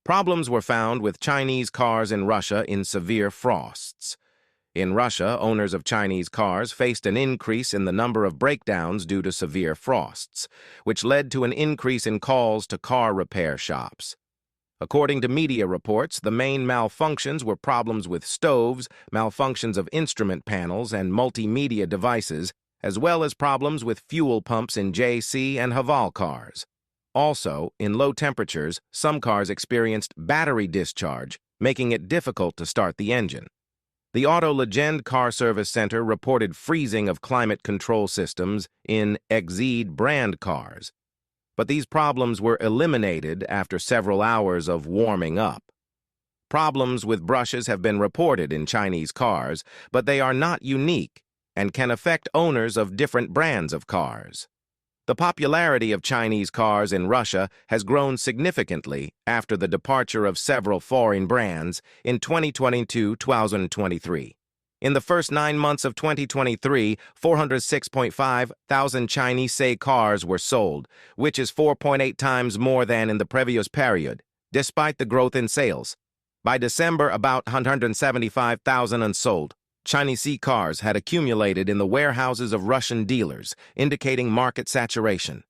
Problems were found with Chinese cars in Russia in severe frosts. In Russia, owners of Chinese cars faced an increase in the number of breakdowns due to severe frosts, which led to an increase in calls to car repair shops. According to media reports, the main malfunctions were problems with stoves, malfunctions of instrument panels, and multimedia devices, as well as problems with fuel pumps in JAC and Haval cars. Also, in low temperatures, some cars experienced battery discharge, making it difficult to start the engine. The Auto Legend Car Service Center reported freezing of climate control systems in Exceed brand cars, but these problems were eliminated after several hours of warming up. Problems with brushes have been reported in Chinese cars, but they are not unique and can affect owners of different brands of cars. The popularity of Chinese cars in Russia has grown significantly after the departure of several foreign brands in 2022-2023. In the first 9 months of 2023, 406.5 thousand ChineseCars were sold, which is 4.8 times more than in the previous period, despite the growth in sales. By December, about 175,000 unsold ChineseCars had accumulated in the warehouses of Russian dealers, indicating market saturation.